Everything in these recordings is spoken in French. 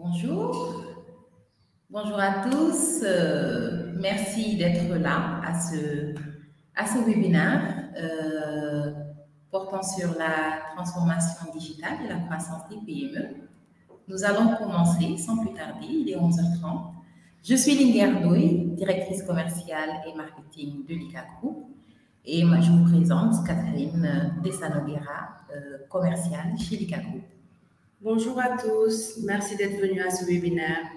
Bonjour, bonjour à tous. Merci d'être là à ce webinaire portant sur la transformation digitale et la croissance des PME. Nous allons commencer sans plus tarder, il est 11h30. Je suis Linguère Ndoye, directrice commerciale et marketing de l'ICA Group, et je vous présente Catherine Dessanoguera, commerciale chez l'ICA Group. Bonjour à tous, merci d'être venus à ce webinaire.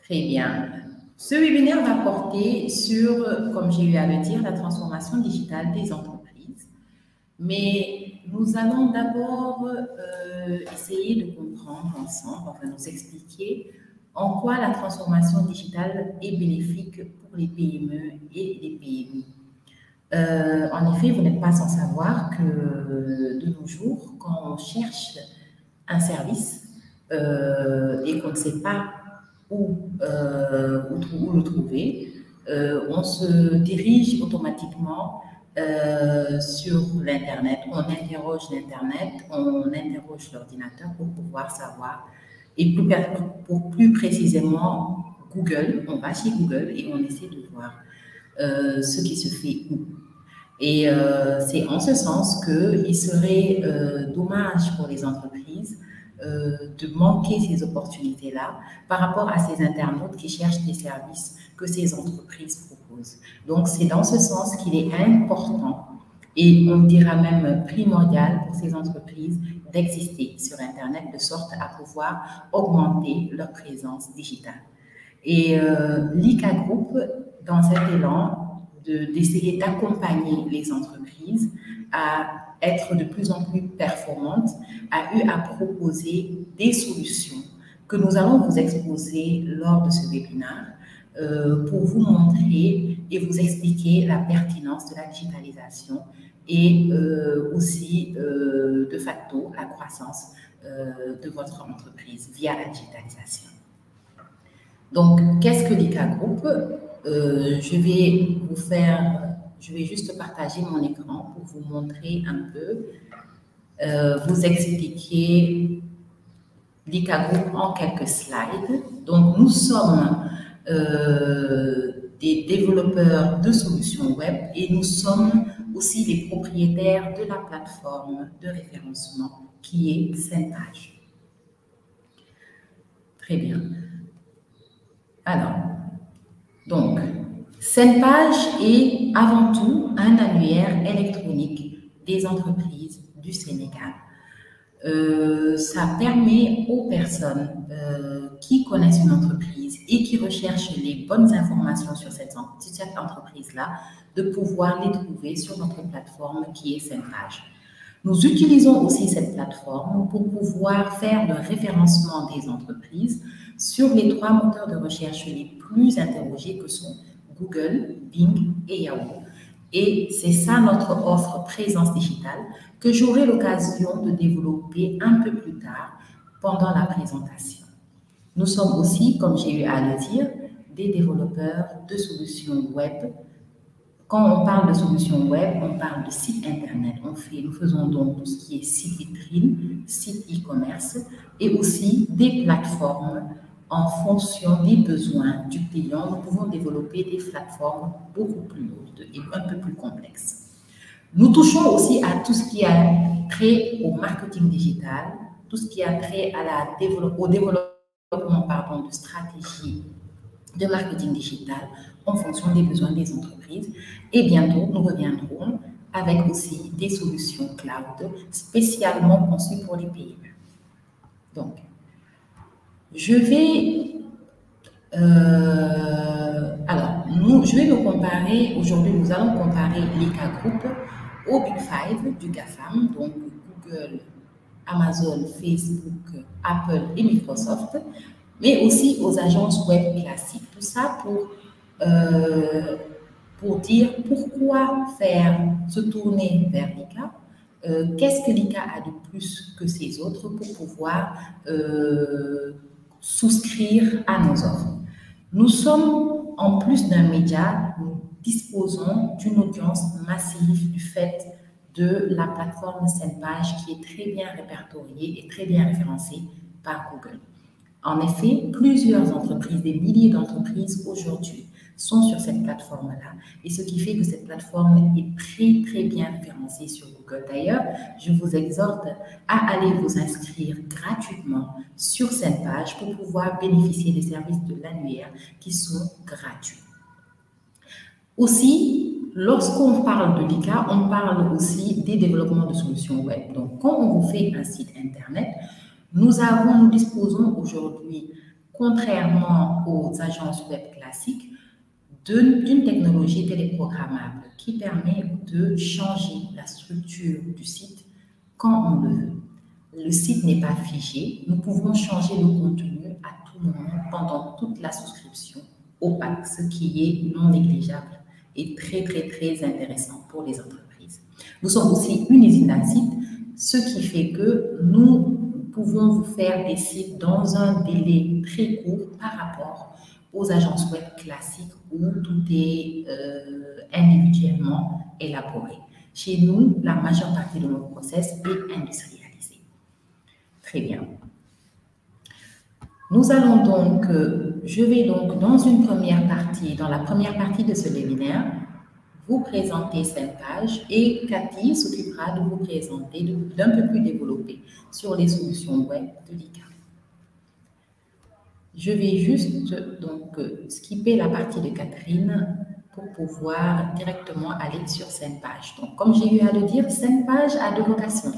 Très bien. Ce webinaire va porter sur, comme j'ai eu à le dire, la transformation digitale des entreprises. Mais nous allons d'abord essayer de comprendre ensemble, enfin nous expliquer en quoi la transformation digitale est bénéfique pour les PME et les PMI. En effet, vous n'êtes pas sans savoir que de nos jours, quand on cherche un service et qu'on ne sait pas où le trouver, on se dirige automatiquement sur l'Internet, on interroge l'Internet, on interroge l'ordinateur pour pouvoir savoir, et plus précisément Google, on va chez Google et on essaie de voir ce qui se fait où. Et c'est en ce sens qu'il serait dommage pour les entreprises de manquer ces opportunités-là par rapport à ces internautes qui cherchent les services que ces entreprises proposent. Donc, c'est dans ce sens qu'il est important et on dira même primordial pour ces entreprises d'exister sur Internet de sorte à pouvoir augmenter leur présence digitale. Et l'ICA Group, dans cet élan, d'essayer d'accompagner les entreprises à être de plus en plus performantes, a eu à proposer des solutions que nous allons vous exposer lors de ce webinaire pour vous montrer et vous expliquer la pertinence de la digitalisation et aussi de facto la croissance de votre entreprise via la digitalisation. Donc, qu'est-ce que l'ICA Group? Je vais juste partager mon écran pour vous montrer un peu, vous expliquer l'ICA Group en quelques slides. Donc, nous sommes des développeurs de solutions web et nous sommes aussi les propriétaires de la plateforme de référencement qui est Centage. Très bien. Alors, donc, Centage est avant tout un annuaire électronique des entreprises du Sénégal. Ça permet aux personnes qui connaissent une entreprise et qui recherchent les bonnes informations sur cette entreprise-là de pouvoir les trouver sur notre plateforme qui est Centage. Nous utilisons aussi cette plateforme pour pouvoir faire le référencement des entreprises sur les 3 moteurs de recherche les plus interrogés que sont Google, Bing et Yahoo. Et c'est ça notre offre présence digitale que j'aurai l'occasion de développer un peu plus tard pendant la présentation. Nous sommes aussi, comme j'ai eu à le dire, des développeurs de solutions web. Quand on parle de solutions web, on parle de site internet. Nous faisons donc tout ce qui est site vitrine, site e-commerce et aussi des plateformes en fonction des besoins du client. Nous pouvons développer des plateformes beaucoup plus lourdes et un peu plus complexes. Nous touchons aussi à tout ce qui a trait au marketing digital, tout ce qui a trait au développement de stratégies de marketing digital en fonction des besoins des entreprises. Et bientôt, nous reviendrons avec aussi des solutions cloud spécialement conçues pour les PME. Donc, je vais nous comparer, aujourd'hui nous allons comparer l'ICA Group au Big Five du GAFAM, donc Google, Amazon, Facebook, Apple et Microsoft, mais aussi aux agences web classiques. Tout ça pour dire pourquoi se tourner vers l'ICA, qu'est-ce que l'ICA a de plus que ces autres pour pouvoir souscrire à nos offres. Nous sommes, en plus d'un média, nous disposons d'une audience massive du fait de la plateforme Centage qui est très bien répertoriée et très bien référencée par Google. En effet, plusieurs entreprises, des milliers d'entreprises aujourd'hui sont sur cette plateforme-là, et ce qui fait que cette plateforme est très, très bien référencée sur Google. D'ailleurs, je vous exhorte à aller vous inscrire gratuitement sur cette page pour pouvoir bénéficier des services de l'annuaire qui sont gratuits. Aussi, lorsqu'on parle de l'ICA, on parle aussi des développements de solutions web. Donc, quand on vous fait un site Internet, nous disposons aujourd'hui, contrairement aux agences web classiques, d'une technologie téléprogrammable qui permet de changer la structure du site quand on le veut. Le site n'est pas figé, nous pouvons changer le contenu à tout moment pendant toute la souscription au pack, ce qui est non négligeable et très, très, très intéressant pour les entreprises. Nous sommes aussi une usine à sites, ce qui fait que nous pouvons vous faire des sites dans un délai très court par rapport aux agences web classiques où tout est individuellement élaboré. Chez nous, la majeure partie de notre process est industrialisée. Très bien. Nous allons donc, je vais donc dans la première partie de ce webinaire, vous présenter cette page et Cathy s'occupera de vous présenter d'un peu plus développé sur les solutions web de l'ICA. Je vais juste donc skipper la partie de Catherine pour pouvoir directement aller sur cette page. Donc, comme j'ai eu à le dire, cette page a deux vocations.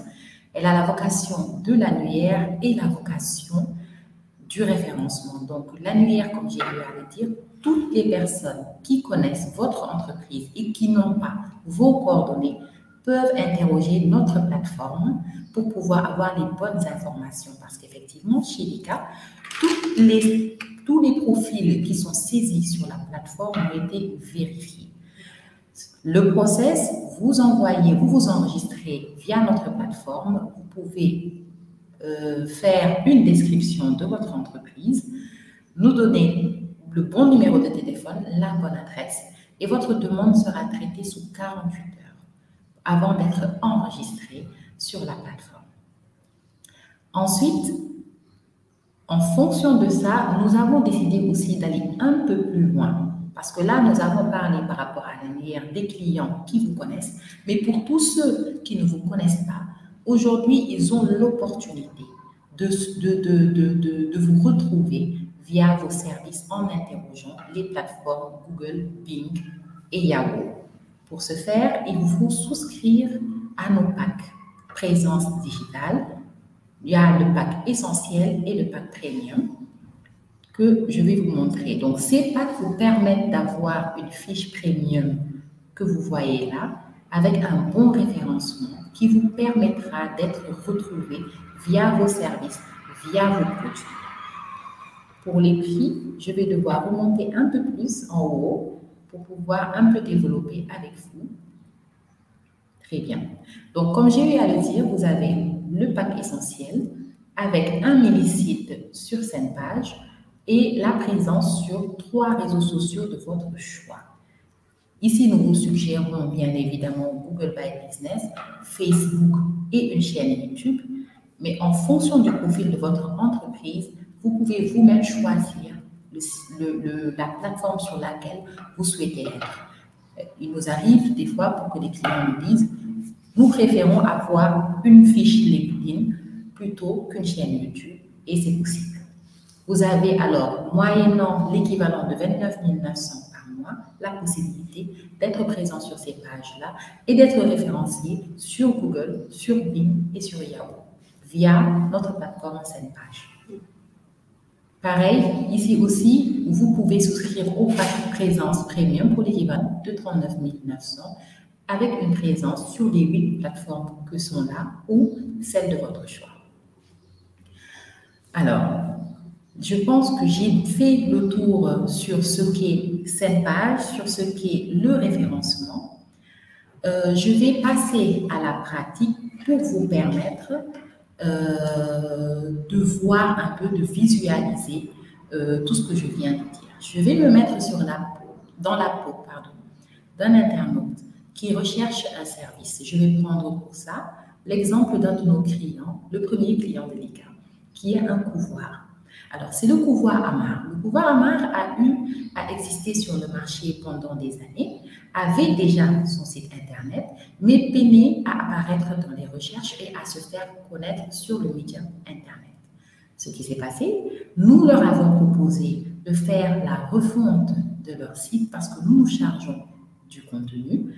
Elle a la vocation de l'annuaire et la vocation du référencement. Donc, l'annuaire, comme j'ai eu à le dire, toutes les personnes qui connaissent votre entreprise et qui n'ont pas vos coordonnées peuvent interroger notre plateforme pour pouvoir avoir les bonnes informations. Parce qu'effectivement, chez l'ICA, tous les profils qui sont saisis sur la plateforme ont été vérifiés. Le process, vous enregistrez via notre plateforme. Vous pouvez faire une description de votre entreprise, nous donner le bon numéro de téléphone, la bonne adresse, et votre demande sera traitée sous 48 heures avant d'être enregistrée sur la plateforme. Ensuite, en fonction de ça, nous avons décidé aussi d'aller un peu plus loin. Parce que là, nous avons parlé par rapport à l'annuaire des clients qui vous connaissent. Mais pour tous ceux qui ne vous connaissent pas, aujourd'hui, ils ont l'opportunité de vous retrouver via vos services en interrogeant les plateformes Google, Bing et Yahoo. Pour ce faire, il vous faut souscrire à nos packs présence digitale. Il y a le pack essentiel et le pack premium que je vais vous montrer. Donc, ces packs vous permettent d'avoir une fiche premium que vous voyez là, avec un bon référencement qui vous permettra d'être retrouvé via vos services, via vos produits. Pour les prix, je vais devoir remonter un peu plus en haut pour pouvoir un peu développer avec vous. Très bien. Donc, comme j'ai eu à le dire, vous avez le pack essentiel avec un millisite sur cette page et la présence sur 3 réseaux sociaux de votre choix. Ici, nous vous suggérons bien évidemment Google My Business, Facebook et une chaîne YouTube, mais en fonction du profil de votre entreprise, vous pouvez vous-même choisir la plateforme sur laquelle vous souhaitez être. Il nous arrive des fois pour que les clients nous disent nous préférons avoir une fiche LinkedIn plutôt qu'une chaîne YouTube, et c'est possible. Vous avez alors, moyennant l'équivalent de 29 900 par mois, la possibilité d'être présent sur ces pages-là et d'être référencié sur Google, sur Bing et sur Yahoo via notre plateforme cette page. Pareil, ici aussi, vous pouvez souscrire au pack présence premium pour l'équivalent de 39 900 avec une présence sur les 8 plateformes que sont là ou celle de votre choix. Alors, je pense que j'ai fait le tour sur ce qu'est cette page, sur ce qu'est le référencement. Je vais passer à la pratique pour vous permettre de voir un peu, de visualiser tout ce que je viens de dire. Je vais me mettre dans la peau d'un internaute qui recherche un service. Je vais prendre pour ça l'exemple d'un de nos clients, le premier client de l'ICA, qui est un couvreur. Alors, c'est le couvoir Amar. Le couvoir Amar a existé sur le marché pendant des années, avait déjà son site Internet, mais peinait à apparaître dans les recherches et à se faire connaître sur le média Internet. Ce qui s'est passé, nous leur avons proposé de faire la refonte de leur site parce que nous nous chargeons du contenu.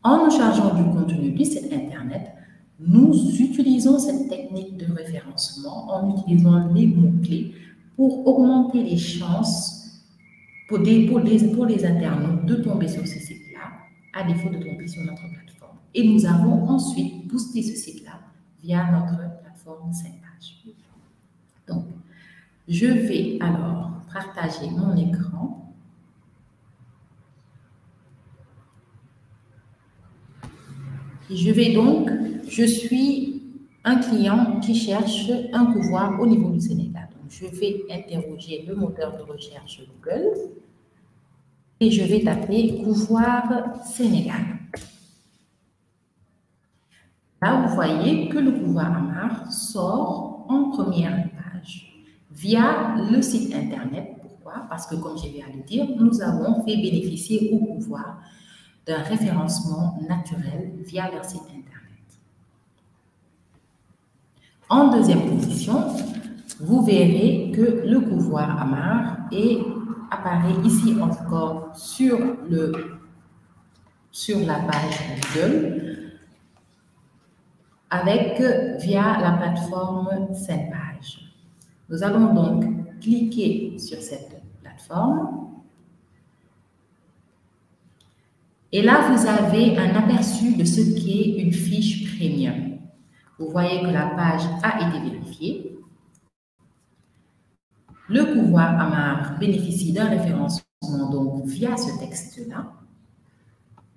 En nous chargeant du contenu du site Internet, nous utilisons cette technique de référencement en utilisant les mots-clés pour augmenter les chances pour les internautes de tomber sur ce site-là, à défaut de tomber sur notre plateforme. Et nous avons ensuite boosté ce site-là via notre plateforme 5 pages. Donc, je vais alors partager mon écran. Et je suis un client qui cherche un couvoir au niveau du Sénégal. Donc, je vais interroger le moteur de recherche Google et je vais taper couvoir Sénégal. Là, vous voyez que le couvoir Amar sort en première page via le site Internet. Pourquoi? Parce que, comme je viens de le dire, nous avons fait bénéficier au couvoir d'un référencement naturel via leur site Internet. En deuxième position, vous verrez que le couvoir Amar apparaît ici encore sur la page Google via la plateforme 5 pages. Nous allons donc cliquer sur cette plateforme. Et là, vous avez un aperçu de ce qu'est une fiche premium. Vous voyez que la page a été vérifiée. Le couvoir Amar bénéficie d'un référencement donc via ce texte-là.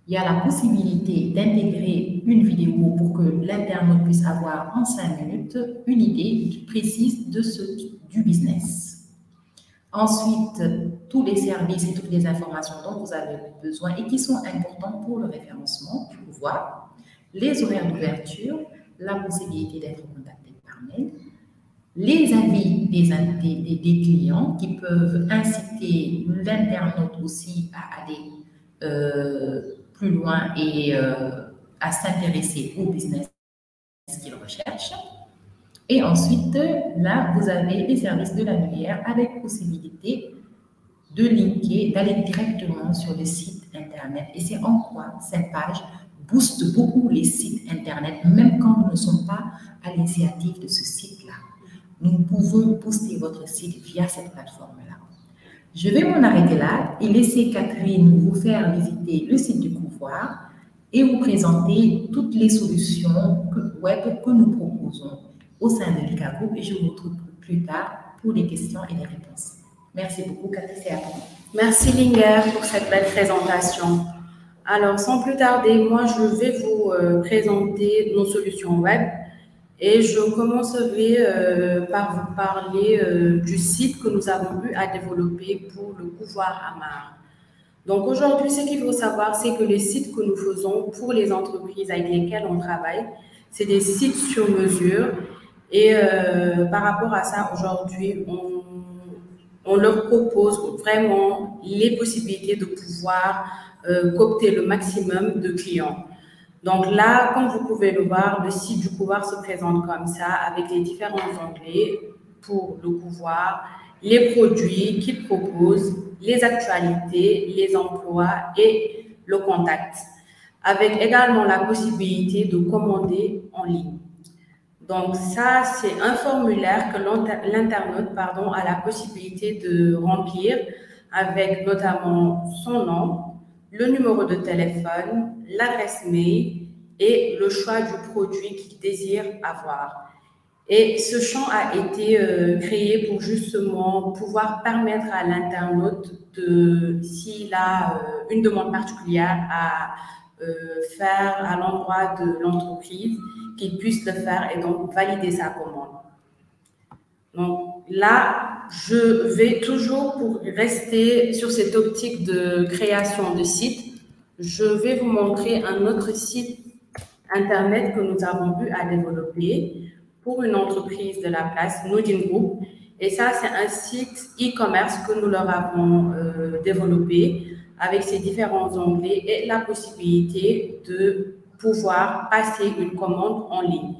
Il y a la possibilité d'intégrer une vidéo pour que l'internaute puisse avoir en 5 minutes une idée précise du business. Ensuite, tous les services et toutes les informations dont vous avez besoin et qui sont importants pour le référencement du couvoir, les horaires d'ouverture, la possibilité d'être contacté par mail, les avis des clients qui peuvent inciter l'internaute aussi à aller plus loin et à s'intéresser au business qu'il recherche. Et ensuite, là, vous avez les services de l'annuaire avec possibilité de linker, d'aller directement sur le site Internet. Et c'est en quoi 5 pages booste beaucoup les sites Internet, même quand nous ne sommes pas à l'initiative de ce site-là. Nous pouvons booster votre site via cette plateforme-là. Je vais m'en arrêter là et laisser Catherine vous faire visiter le site du couvoir et vous présenter toutes les solutions web que nous proposons au sein de l'ICA Group et je vous retrouve plus tard pour les questions et les réponses. Merci beaucoup, Catherine, c'est à vous. Merci Linger pour cette belle présentation. Alors, sans plus tarder, moi, je vais vous présenter nos solutions web et je commencerai par vous parler du site que nous avons eu à développer pour le couvoir Amar. Donc, aujourd'hui, ce qu'il faut savoir, c'est que les sites que nous faisons pour les entreprises avec lesquelles on travaille, c'est des sites sur mesure et par rapport à ça, aujourd'hui, on leur propose vraiment les possibilités de pouvoir coopter le maximum de clients. Donc là, comme vous pouvez le voir, le site du couvoir se présente comme ça, avec les différents onglets pour le couvoir, les produits qu'il propose, les actualités, les emplois et le contact, avec également la possibilité de commander en ligne. Donc ça, c'est un formulaire que l'internaute a la possibilité de remplir avec notamment son nom, le numéro de téléphone, l'adresse mail et le choix du produit qu'il désire avoir. Et ce champ a été créé pour justement pouvoir permettre à l'internaute, s'il a une demande particulière à faire à l'endroit de l'entreprise, qu'il puisse le faire et donc valider sa commande. Donc là, je vais toujours, pour rester sur cette optique de création de site, je vais vous montrer un autre site internet que nous avons eu à développer pour une entreprise de la place, Nodin Group, Et ça, c'est un site e-commerce que nous leur avons développé avec ses différents onglets et la possibilité de pouvoir passer une commande en ligne.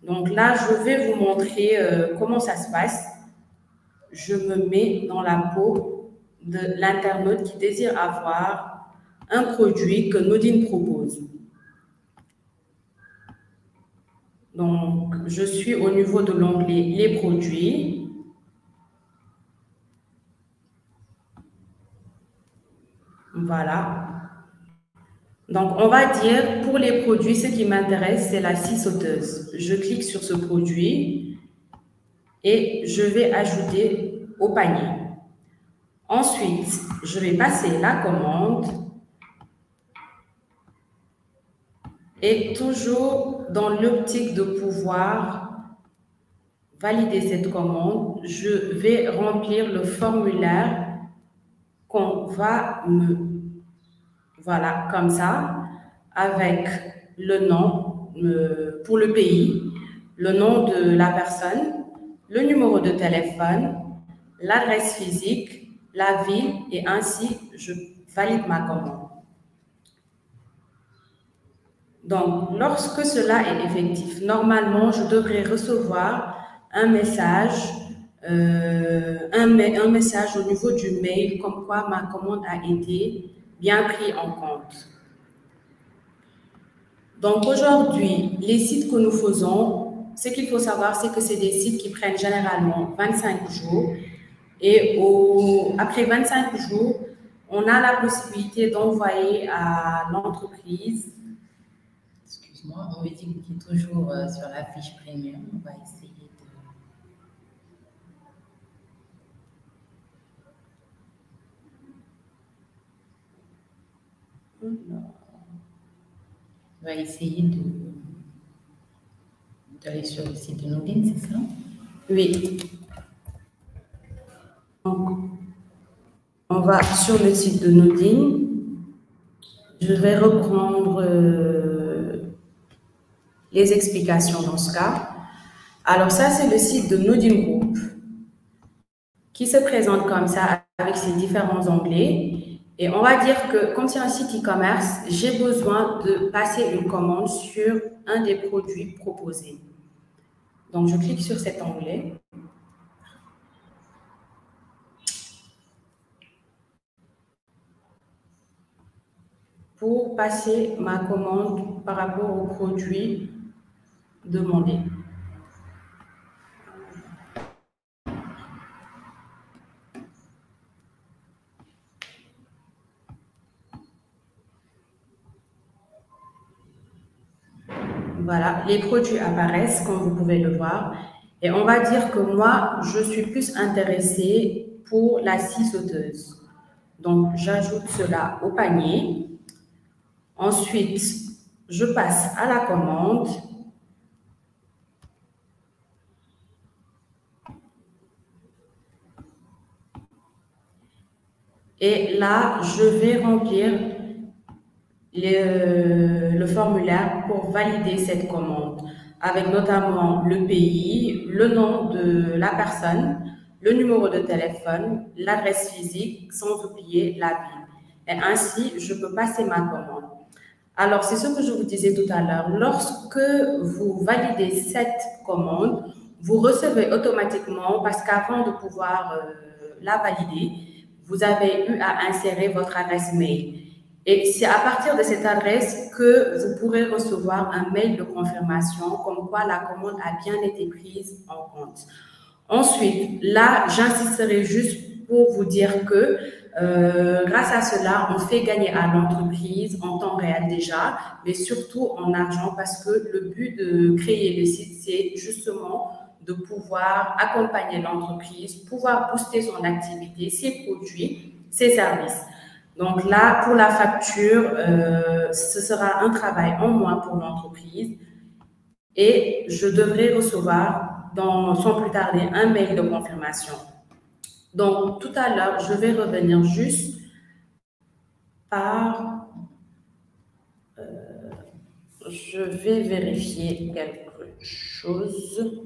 Donc là, je vais vous montrer comment ça se passe. Je me mets dans la peau de l'internaute qui désire avoir un produit que Nodine propose. Donc, je suis au niveau de l'onglet « Les produits ». Voilà. Donc, on va dire, pour les produits, ce qui m'intéresse, c'est la scie sauteuse. Je clique sur ce produit et je vais ajouter au panier. Ensuite, je vais passer la commande et toujours dans l'optique de pouvoir valider cette commande, je vais remplir le formulaire qu'on va me... Voilà, comme ça, avec le nom pour le pays, le nom de la personne, le numéro de téléphone, l'adresse physique, la ville, et ainsi, je valide ma commande. Donc, lorsque cela est effectif, normalement, je devrais recevoir un message au niveau du mail comme quoi ma commande a été bien prise en compte. Donc, aujourd'hui, les sites que nous faisons, ce qu'il faut savoir, c'est que c'est des sites qui prennent généralement 25 jours. Et après 25 jours, on a la possibilité d'envoyer à l'entreprise. Excuse-moi, on me dit que tu es toujours sur la fiche premium. On va essayer d'aller sur le site de Nodine, c'est ça? Oui. Donc, on va sur le site de Nodine. Je vais reprendre les explications dans ce cas. Alors ça, c'est le site de Nodine Group qui se présente comme ça avec ses différents onglets. Et on va dire que comme c'est un site e-commerce, j'ai besoin de passer une commande sur un des produits proposés. Donc, je clique sur cet onglet. Pour passer ma commande par rapport au produit demandé. Voilà, les produits apparaissent comme vous pouvez le voir. Et on va dire que moi, je suis plus intéressée pour la scie sauteuse. Donc, j'ajoute cela au panier. Ensuite, je passe à la commande. Et là, je vais remplir le formulaire pour valider cette commande, avec notamment le pays, le nom de la personne, le numéro de téléphone, l'adresse physique, sans oublier la ville. Et ainsi, je peux passer ma commande. Alors, c'est ce que je vous disais tout à l'heure. Lorsque vous validez cette commande, vous recevez automatiquement, parce qu'avant de pouvoir la valider, vous avez eu à insérer votre adresse mail. Et c'est à partir de cette adresse que vous pourrez recevoir un mail de confirmation comme quoi la commande a bien été prise en compte. Ensuite, là, j'insisterai juste pour vous dire que grâce à cela, on fait gagner à l'entreprise en temps réel déjà, mais surtout en argent parce que le but de créer le site, c'est justement de pouvoir accompagner l'entreprise, pouvoir booster son activité, ses produits, ses services. Donc là, pour la facture, ce sera un travail en moins pour l'entreprise et je devrais recevoir sans plus tarder un mail de confirmation. Donc tout à l'heure, je vais revenir juste par... je vais vérifier quelque chose.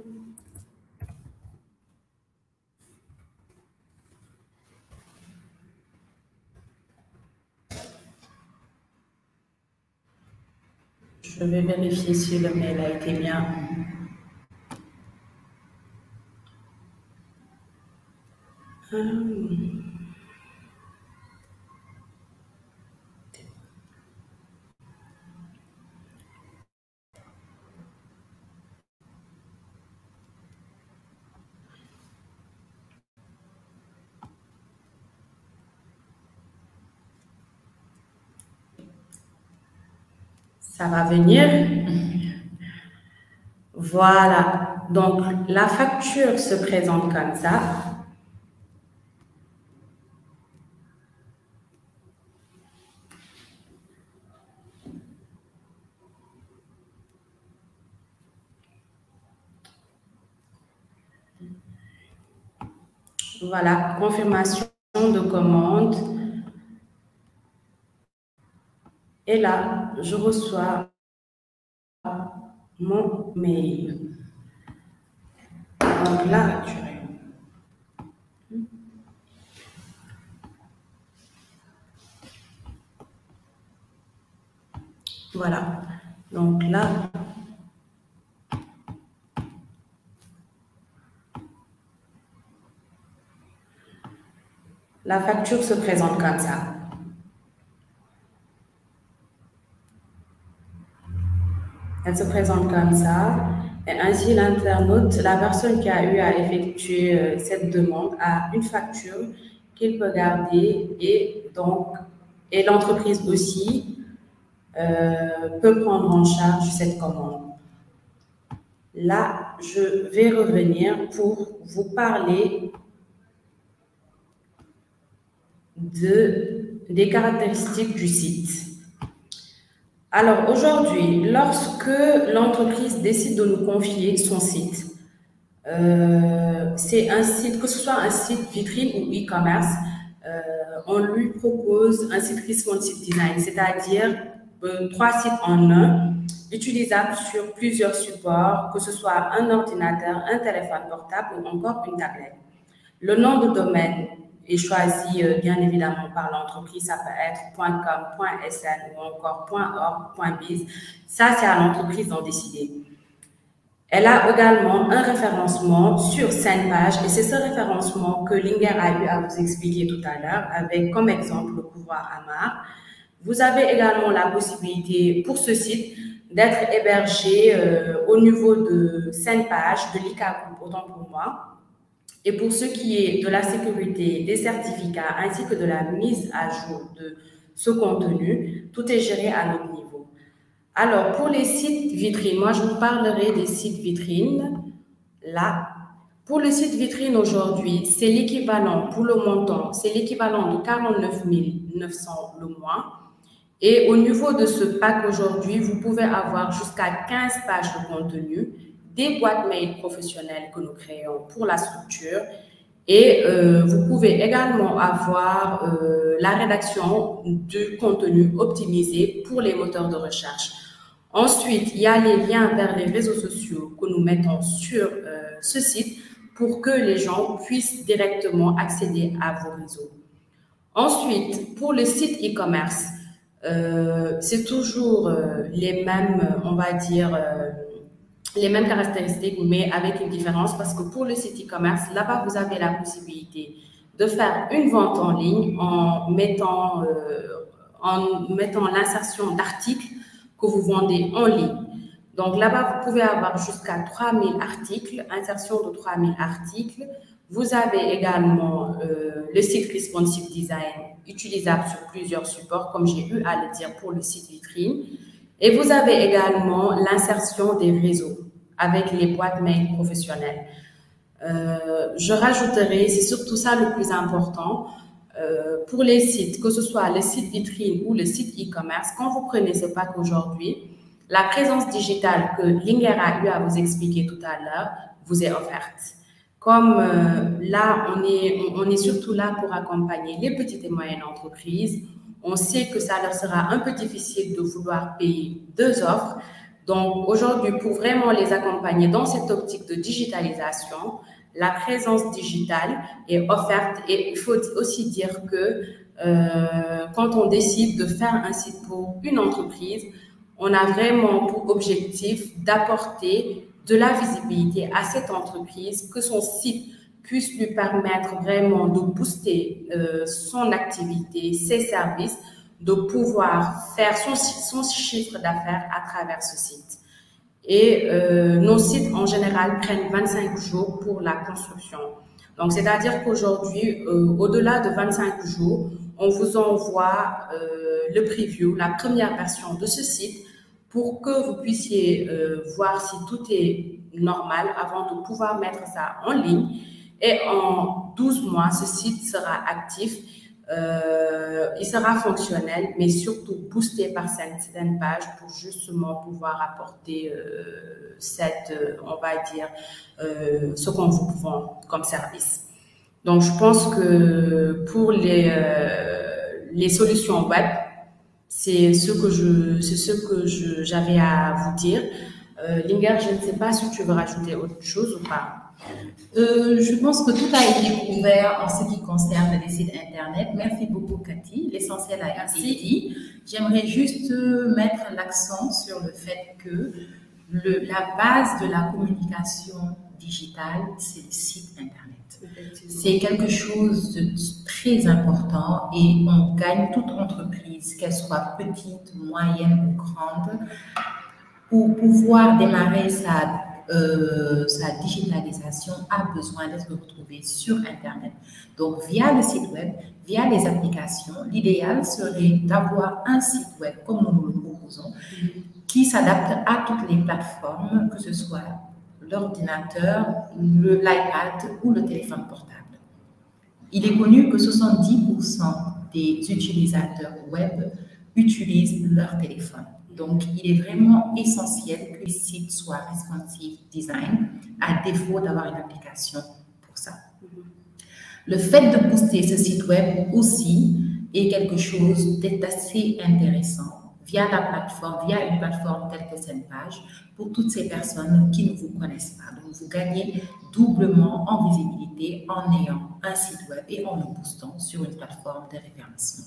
Je vais vérifier si le mail a été bien. Ça va venir. Voilà. Donc, la facture se présente comme ça. Voilà, confirmation de commande. Et là, je reçois mon mail. Donc là, voilà. Donc là, la facture se présente comme ça. Elle se présente comme ça. Et ainsi, l'internaute, la personne qui a eu à effectuer cette demande, a une facture qu'il peut garder et donc, et l'entreprise aussi peut prendre en charge cette commande. Là, je vais revenir pour vous parler des caractéristiques du site. Alors aujourd'hui, lorsque l'entreprise décide de nous confier son site, c'est un site, que ce soit un site vitrine ou e-commerce, on lui propose un site responsive design, c'est-à-dire 3 sites en un, utilisables sur plusieurs supports, que ce soit un ordinateur, un téléphone portable ou encore une tablette. Le nom de domaine est choisi bien évidemment par l'entreprise, ça peut être .com, .sn ou encore .org, .biz. Ça, c'est à l'entreprise d'en décider. Elle a également un référencement sur 5 pages et c'est ce référencement que Linger a eu à vous expliquer tout à l'heure avec comme exemple le pouvoir Amar. Vous avez également la possibilité pour ce site d'être hébergé au niveau de 5 pages de l'ICA Group, autant pour moi. Et pour ce qui est de la sécurité, des certificats ainsi que de la mise à jour de ce contenu, tout est géré à notre niveau. Alors, pour les sites vitrines, moi je vous parlerai des sites vitrines. Là, pour le site vitrine aujourd'hui, c'est l'équivalent pour le montant, c'est l'équivalent de 49 900 le mois. Et au niveau de ce pack aujourd'hui, vous pouvez avoir jusqu'à 15 pages de contenu, des boîtes mail professionnelles que nous créons pour la structure et vous pouvez également avoir la rédaction du contenu optimisé pour les moteurs de recherche. Ensuite, il y a les liens vers les réseaux sociaux que nous mettons sur ce site pour que les gens puissent directement accéder à vos réseaux. Ensuite, pour le site e-commerce, c'est toujours les mêmes, on va dire, les mêmes caractéristiques, mais avec une différence parce que pour le site e-commerce, là-bas, vous avez la possibilité de faire une vente en ligne en mettant l'insertion d'articles que vous vendez en ligne. Donc là-bas, vous pouvez avoir jusqu'à 3000 articles, insertion de 3000 articles. Vous avez également le site responsive design utilisable sur plusieurs supports, comme j'ai eu à le dire pour le site vitrine. Et vous avez également l'insertion des réseaux avec les boîtes mail professionnelles. Je rajouterai, c'est surtout ça le plus important, pour les sites, que ce soit le site vitrine ou le site e-commerce, quand vous prenez ce pack aujourd'hui, la présence digitale que Linger a eu à vous expliquer tout à l'heure vous est offerte. Comme là, on est surtout là pour accompagner les petites et moyennes entreprises. On sait que ça leur sera un peu difficile de vouloir payer 2 offres. Donc, aujourd'hui, pour vraiment les accompagner dans cette optique de digitalisation, la présence digitale est offerte et il faut aussi dire que quand on décide de faire un site pour une entreprise, on a vraiment pour objectif d'apporter de la visibilité à cette entreprise, que son site puisse lui permettre vraiment de booster son activité, ses services, de pouvoir faire son chiffre d'affaires à travers ce site. Et nos sites, en général, prennent 25 jours pour la construction. Donc, c'est-à-dire qu'aujourd'hui, au-delà de 25 jours, on vous envoie le preview, la première version de ce site, pour que vous puissiez voir si tout est normal avant de pouvoir mettre ça en ligne. Et en 12 mois, ce site sera actif, il sera fonctionnel, mais surtout boosté par certaines pages pour justement pouvoir apporter on va dire, ce qu'on vous vend comme service. Donc, je pense que pour les solutions web, c'est ce que j'avais à vous dire. Linger, je ne sais pas si tu veux rajouter autre chose ou pas. Je pense que tout a été couvert en ce qui concerne les sites Internet. Merci beaucoup, Cathy. L'essentiel a été dit. J'aimerais juste mettre l'accent sur le fait que la base de la communication digitale, c'est le site Internet. C'est quelque chose de très important et on gagne toute entreprise, qu'elle soit petite, moyenne ou grande, pour pouvoir démarrer sa digitalisation a besoin d'être retrouvée sur Internet. Donc, via le site web, via les applications, l'idéal serait d'avoir un site web, comme nous le proposons, qui s'adapte à toutes les plateformes, que ce soit l'ordinateur, l'iPad ou le téléphone portable. Il est connu que 70% des utilisateurs web utilisent leur téléphone. Donc, il est vraiment essentiel que les sites soient responsive design, à défaut d'avoir une application pour ça. Le fait de booster ce site web aussi est quelque chose d'assez intéressant via une plateforme telle que Sendpage, pour toutes ces personnes qui ne vous connaissent pas. Donc, vous gagnez doublement en visibilité en ayant un site web et en le boostant sur une plateforme de référencement.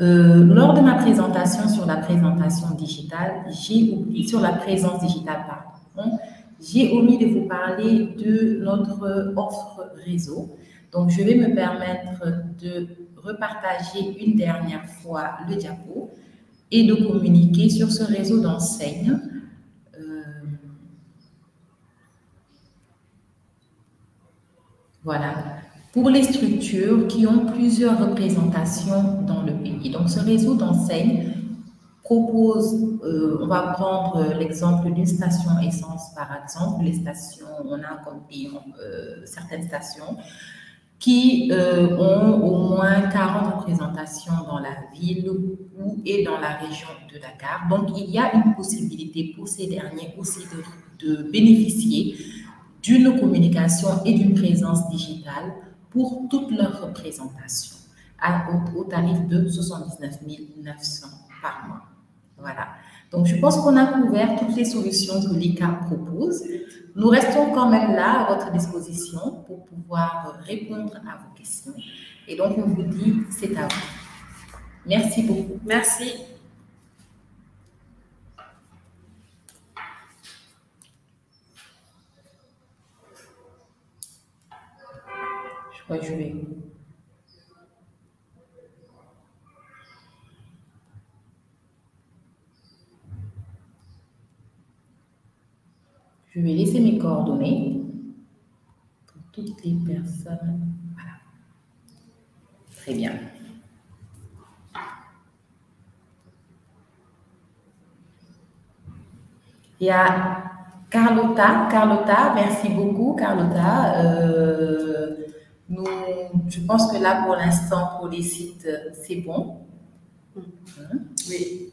Lors de ma présentation sur la présentation digitale, sur la présence digitale, pardon, j'ai omis de vous parler de notre offre réseau. Donc, je vais me permettre de repartager une dernière fois le diapo et de communiquer sur ce réseau d'enseignes. Voilà. Pour les structures qui ont plusieurs représentations dans le pays. Donc, ce réseau d'enseignes propose, on va prendre l'exemple d'une station essence, par exemple. Les stations, on a comme certaines stations qui ont au moins 40 représentations dans la ville et dans la région de Dakar. Donc, il y a une possibilité pour ces derniers aussi de bénéficier d'une communication et d'une présence digitale pour toute leur représentation au tarif de 79 900 par mois. Voilà. Donc, je pense qu'on a couvert toutes les solutions que l'ICA propose. Nous restons quand même là à votre disposition pour pouvoir répondre à vos questions. Et donc, on vous dit, c'est à vous. Merci beaucoup. Merci. Je crois que je vais... Je vais laisser mes coordonnées pour toutes les personnes. Voilà. Très bien. Il y a Carlotta. Carlotta, merci beaucoup, Carlotta. Je pense que là, pour l'instant, pour les sites, c'est bon. Oui.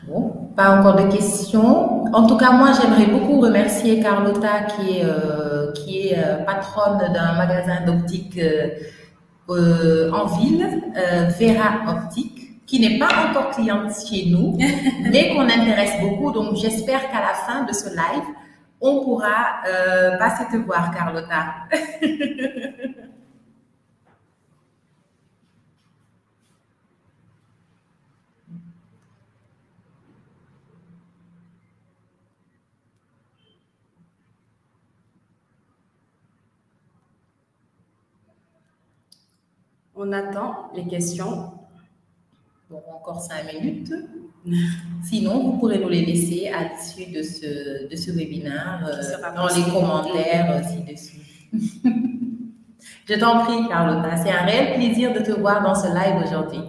Bon, pas encore de questions. En tout cas, moi, j'aimerais beaucoup remercier Carlotta qui est patronne d'un magasin d'optique en ville, Vera Optique, qui n'est pas encore cliente chez nous, mais qu'on intéresse beaucoup. Donc, j'espère qu'à la fin de ce live, on pourra passer te voir, Carlotta. On attend les questions. Donc, encore 5 minutes. Sinon, vous pourrez nous les laisser à l'issue de ce webinaire dans les commentaires ci-dessus. Je t'en prie, Carlotta. C'est un réel plaisir de te voir dans ce live aujourd'hui.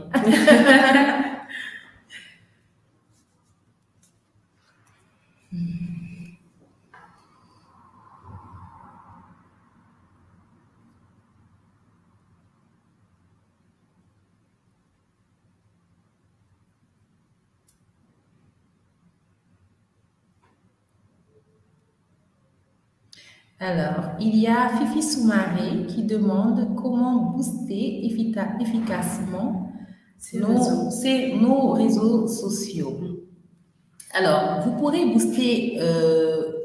Alors, il y a Fifi Soumaré qui demande comment booster efficacement nos réseaux sociaux. Alors, vous pourrez booster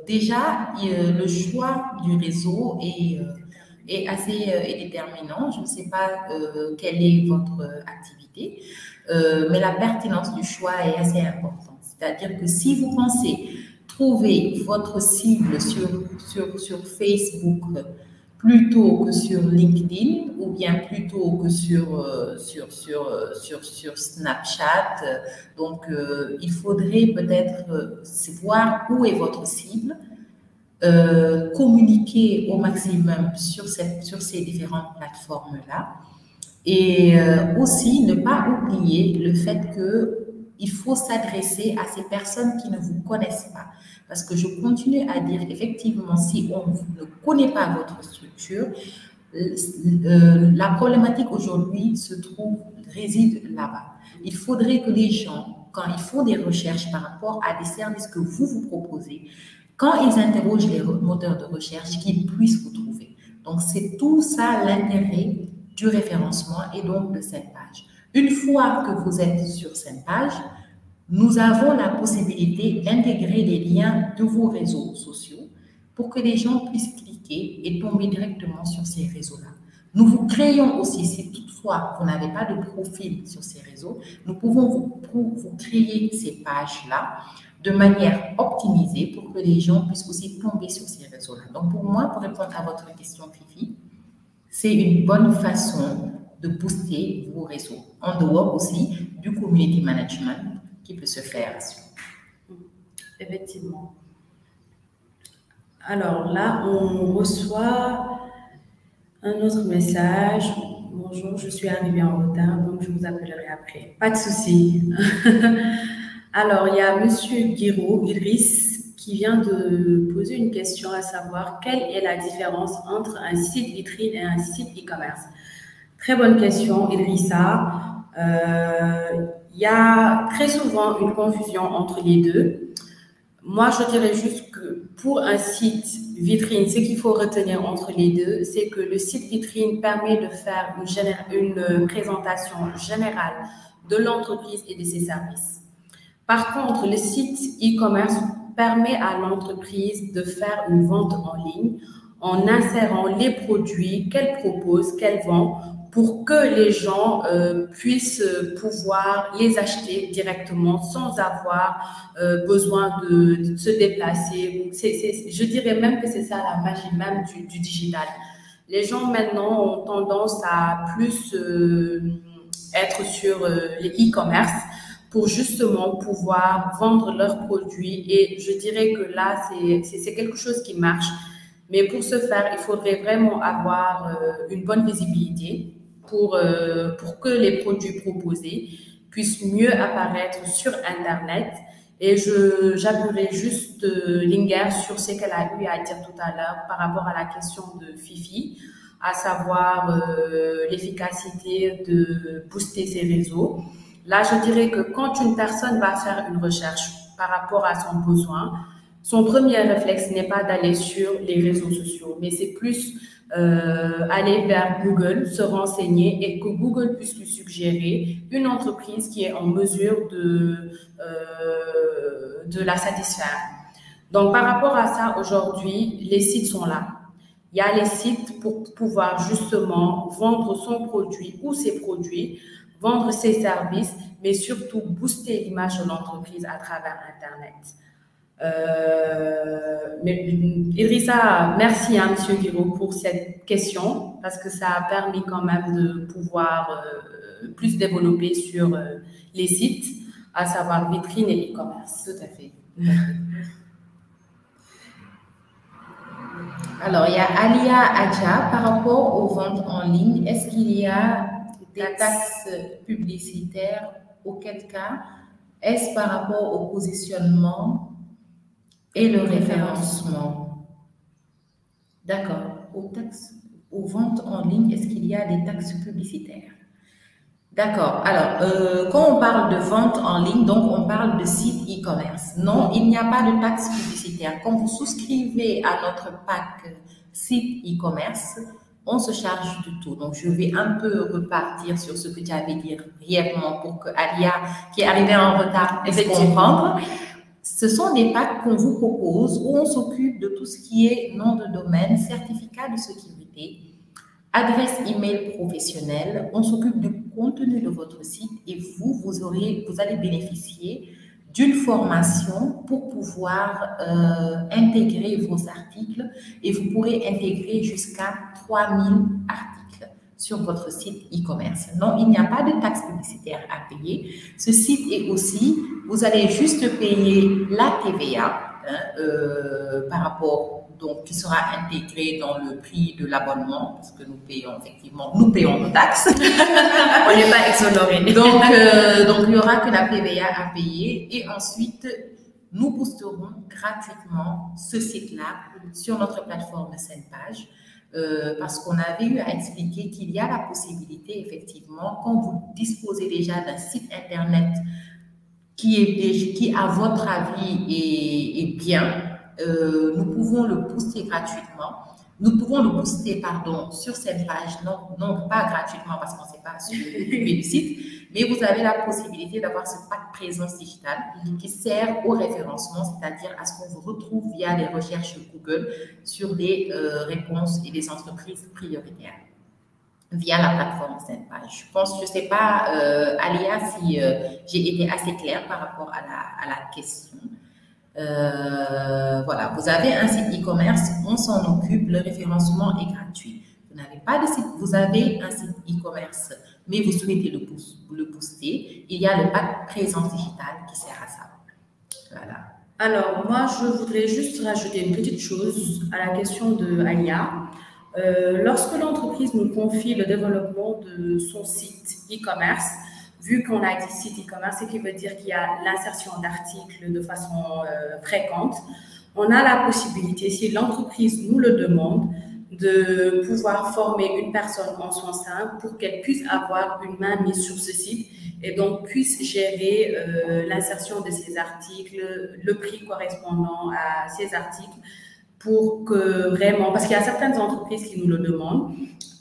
déjà le choix du réseau est assez déterminant. Je ne sais pas quelle est votre activité, mais la pertinence du choix est assez importante. C'est-à-dire que si vous pensez trouver votre cible sur Facebook plutôt que sur LinkedIn ou bien plutôt que sur Snapchat. Donc, il faudrait peut-être voir où est votre cible, communiquer au maximum sur ces différentes plateformes-là et aussi ne pas oublier le fait qu'il faut s'adresser à ces personnes qui ne vous connaissent pas. Parce que je continue à dire qu'effectivement, si on ne connaît pas votre structure, la problématique aujourd'hui réside là-bas. Il faudrait que les gens, quand ils font des recherches par rapport à des services que vous proposez, quand ils interrogent les moteurs de recherche, qu'ils puissent vous trouver. Donc, c'est tout ça l'intérêt du référencement et donc de cette page. Une fois que vous êtes sur cette page, nous avons la possibilité d'intégrer les liens de vos réseaux sociaux pour que les gens puissent cliquer et tomber directement sur ces réseaux-là. Nous vous créons aussi, si toutefois vous n'avez pas de profil sur ces réseaux, nous pouvons vous créer ces pages-là de manière optimisée pour que les gens puissent aussi tomber sur ces réseaux-là. Donc pour moi, pour répondre à votre question, Fifi, c'est une bonne façon de booster vos réseaux. En dehors aussi du community management qui peut se faire. Effectivement. Alors là, on reçoit un autre message. Bonjour, je suis arrivée en retard, donc je vous appellerai après. Pas de souci. Alors, il y a Monsieur Guiraud, Idriss, qui vient de poser une question, à savoir quelle est la différence entre un site vitrine et un site e-commerce. Très bonne question, Idrissa. Il y a très souvent une confusion entre les deux. Moi, je dirais juste que pour un site vitrine, ce qu'il faut retenir entre les deux, c'est que le site vitrine permet de faire une présentation générale de l'entreprise et de ses services. Par contre, le site e-commerce permet à l'entreprise de faire une vente en ligne en insérant les produits qu'elle propose, qu'elle vend, pour que les gens puissent pouvoir les acheter directement sans avoir besoin de se déplacer. Je dirais même que c'est ça la magie même du digital. Les gens maintenant ont tendance à plus être sur les e-commerce pour justement pouvoir vendre leurs produits, et je dirais que là, c'est quelque chose qui marche. Mais pour ce faire, il faudrait vraiment avoir une bonne visibilité pour que les produits proposés puissent mieux apparaître sur Internet. Et j'appuierai juste Linger sur ce qu'elle a eu à dire tout à l'heure par rapport à la question de Fifi, à savoir l'efficacité de booster ses réseaux. Là, je dirais que quand une personne va faire une recherche par rapport à son besoin, son premier réflexe n'est pas d'aller sur les réseaux sociaux, mais c'est plus aller vers Google, se renseigner et que Google puisse lui suggérer une entreprise qui est en mesure de la satisfaire. Donc, par rapport à ça, aujourd'hui, les sites sont là. Il y a les sites pour pouvoir justement vendre son produit ou ses produits, vendre ses services, mais surtout booster l'image de l'entreprise à travers Internet. Idrissa, merci à M. Guiraud pour cette question parce que ça a permis quand même de pouvoir plus développer sur les sites, à savoir vitrine et e-commerce. Tout à fait. Alors, il y a Alia Adja par rapport aux ventes en ligne. Est-ce qu'il y a des taxes publicitaires? Auquel cas, est-ce par rapport au positionnement et le référencement? D'accord. Aux ventes en ligne, est-ce qu'il y a des taxes publicitaires? D'accord. Alors, quand on parle de vente en ligne, donc on parle de site e-commerce. Non, il n'y a pas de taxe publicitaire. Quand vous souscrivez à notre pack site e-commerce, on se charge du tout. Donc, je vais un peu repartir sur ce que tu avais dit brièvement pour que Alia, qui est arrivée en retard, puisse comprendre. Ce sont des packs qu'on vous propose où on s'occupe de tout ce qui est nom de domaine, certificat de sécurité, adresse email professionnelle. On s'occupe du contenu de votre site et vous allez bénéficier d'une formation pour pouvoir intégrer vos articles et vous pourrez intégrer jusqu'à 3000 articles sur votre site e-commerce. Non, il n'y a pas de taxe publicitaire à payer. Ce site est aussi, vous allez juste payer la TVA par rapport, donc qui sera intégré dans le prix de l'abonnement, parce que nous payons nos taxes. On n'est pas exonérés. Donc, il n'y aura que la TVA à payer. Et ensuite, nous boosterons gratuitement ce site-là sur notre plateforme Senpage, parce qu'on avait eu à expliquer qu'il y a la possibilité, effectivement, quand vous disposez déjà d'un site Internet qui à votre avis, est bien, nous pouvons le booster gratuitement. Nous pouvons le booster, sur cette page, non pas gratuitement parce qu'on ne sait pas sur le site, mais vous avez la possibilité d'avoir ce pack présence digitale qui sert au référencement, c'est-à-dire à ce qu'on vous retrouve via les recherches Google sur des réponses et des entreprises prioritaires via la plateforme Senpage. Je ne sais pas, Alia, si j'ai été assez claire par rapport à la question. Voilà, vous avez un site e-commerce, on s'en occupe, le référencement est gratuit. Vous n'avez pas de site, vous avez un site e-commerce, mais vous souhaitez le booster, il y a le pack présence digitale qui sert à ça. Voilà. Alors, moi, je voudrais juste rajouter une petite chose à la question de Alia. Lorsque l'entreprise nous confie le développement de son site e-commerce, vu qu'on a dit site e-commerce, ce qui veut dire qu'il y a l'insertion d'articles de façon fréquente, on a la possibilité, si l'entreprise nous le demande, de pouvoir former une personne en son sein pour qu'elle puisse avoir une main mise sur ce site et donc puisse gérer l'insertion de ces articles, le prix correspondant à ces articles, pour que vraiment, parce qu'il y a certaines entreprises qui nous le demandent,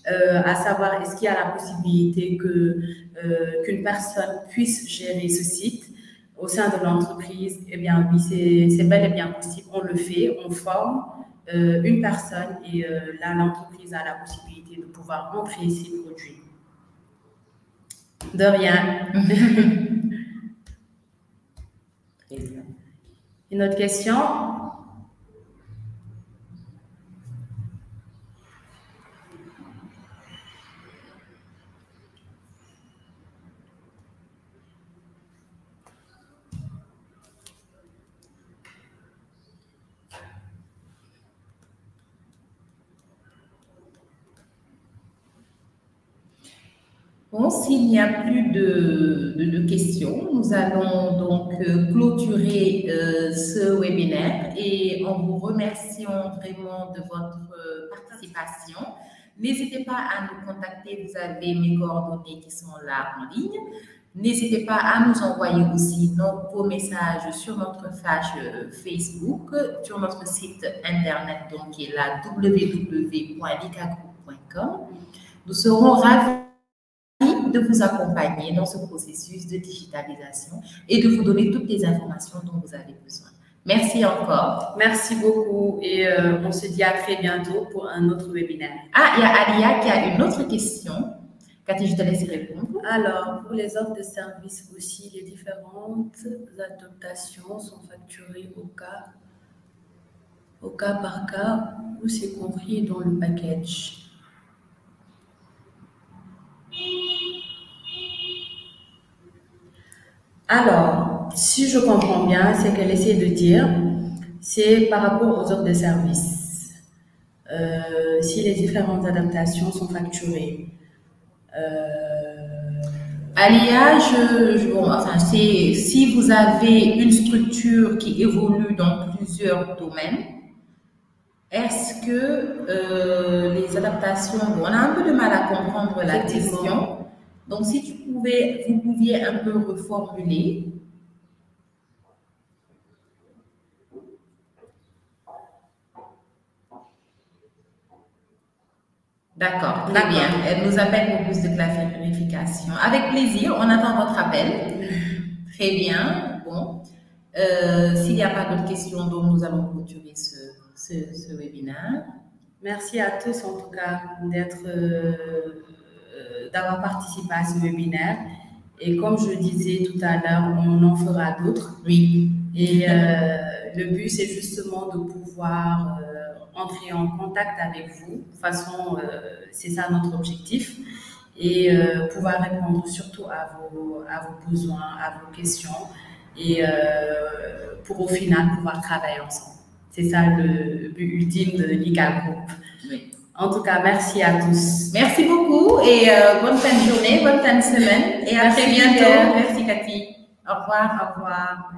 à savoir est-ce qu'il y a la possibilité qu'une personne puisse gérer ce site au sein de l'entreprise. Eh bien oui, c'est bel et bien possible, on le fait, on forme une personne et là l'entreprise a la possibilité de pouvoir entrer ses produits. De rien. Une autre question? Bon, s'il n'y a plus de questions, nous allons donc clôturer ce webinaire et en vous remerciant vraiment de votre participation. N'hésitez pas à nous contacter, vous avez mes coordonnées qui sont là en ligne. N'hésitez pas à nous envoyer aussi vos messages sur notre page Facebook, sur notre site internet, donc qui est là www.licagroup.com. Nous serons ravis de vous accompagner dans ce processus de digitalisation et de vous donner toutes les informations dont vous avez besoin. Merci encore. Merci beaucoup et on se dit à très bientôt pour un autre webinaire. Ah, il y a Alia qui a une autre question. Cathy, je te laisse répondre. Alors, pour les offres de services aussi, les différentes adaptations sont facturées au cas par cas ou c'est compris dans le package. Alors, si je comprends bien, ce qu'elle essaie de dire, c'est par rapport aux offres de services. Si les différentes adaptations sont facturées. Alia, si vous avez une structure qui évolue dans plusieurs domaines, est-ce que les adaptations, on a un peu de mal à comprendre la question. Donc, si vous pouviez un peu reformuler. D'accord, très bien. Elle nous appelle pour plus de clarification. Avec plaisir, on attend votre appel. Très bien. Bon, s'il n'y a pas d'autres questions, donc nous allons clôturer ce webinaire. Merci à tous en tout cas d'avoir participé à ce webinaire. Et comme je disais tout à l'heure, on en fera d'autres. Oui. Et le but, c'est justement de pouvoir entrer en contact avec vous. De toute façon, c'est ça notre objectif. Et pouvoir répondre surtout à vos besoins, à vos questions. Et pour au final pouvoir travailler ensemble. C'est ça le but ultime de Licagroup. Oui. En tout cas, merci à tous. Merci beaucoup et bonne fin de journée, bonne fin de semaine. Et à très bientôt. Merci Cathy. Au revoir. Au revoir.